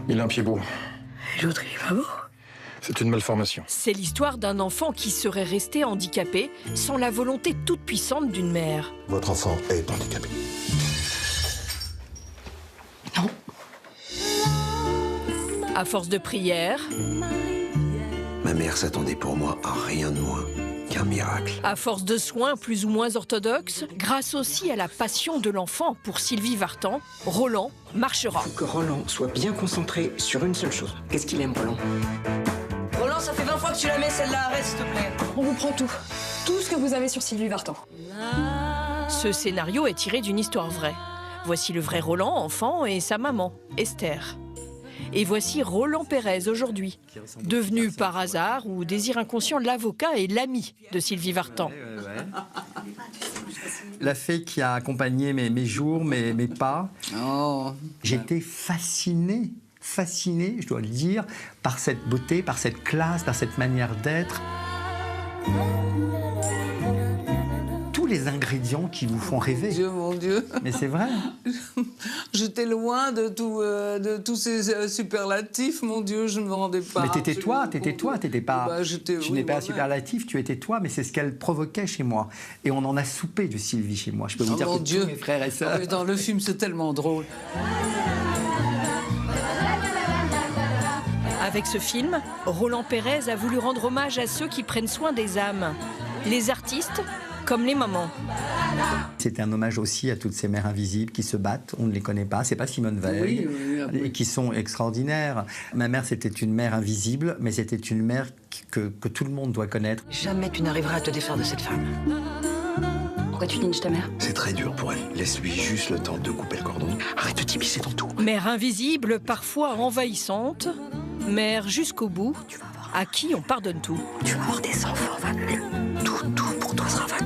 Il a un pied beau. L'autre, il est pas beau. C'est une malformation. C'est l'histoire d'un enfant qui serait resté handicapé sans la volonté toute puissante d'une mère. Votre enfant est handicapé. Non. À force de prières, Ma mère s'attendait pour moi à rien de moins qu'un miracle. à force de soins plus ou moins orthodoxes, grâce aussi à la passion de l'enfant pour Sylvie Vartan, Roland marchera. Que Roland soit bien concentré sur une seule chose. Qu'est-ce qu'il aime, Roland? Roland, ça fait 20 fois que tu la mets, celle-là, arrête, s'il te plaît. On vous prend tout. Tout ce que vous avez sur Sylvie Vartan. Ce scénario est tiré d'une histoire vraie. Voici le vrai Roland, enfant, et sa maman, Esther. Et voici Roland Pérez aujourd'hui, devenu par hasard ou désir inconscient l'avocat et l'ami de Sylvie Vartan. La fée qui a accompagné mes jours, mes pas. Oh. J'étais fasciné, je dois le dire, par cette beauté, par cette classe, par cette manière d'être. Tous les ingrédients qui vous font rêver. Dieu, mon Dieu. Mais c'est vrai. J'étais loin de tous ces superlatifs, mon Dieu, je ne me rendais pas. Mais t'étais toi, t'étais pas. Bah, tu oui, n'es pas un moi-même. superlatif, tu étais toi, mais c'est ce qu'elle provoquait chez moi. Et on en a soupé de Sylvie chez moi. Je peux vous Oh, dire mon que Dieu. tous mes frères et sœurs. Dans le film, c'est tellement drôle. Avec ce film, Roland Pérez a voulu rendre hommage à ceux qui prennent soin des âmes. Les artistes comme les mamans. C'était un hommage aussi à toutes ces mères invisibles qui se battent, on ne les connaît pas, c'est pas Simone Veil, Oui. et qui sont extraordinaires. Ma mère, c'était une mère invisible, mais c'était une mère que tout le monde doit connaître. Jamais tu n'arriveras à te défaire de cette femme. Pourquoi tu lynches ta mère? C'est très dur pour elle. Laisse-lui juste le temps de couper le cordon. Arrête de t'immiscer dans tout. Mère invisible, parfois envahissante. Mère jusqu'au bout, à qui on pardonne tout. Tu vas avoir des enfants, va. Tout pour toi sera va.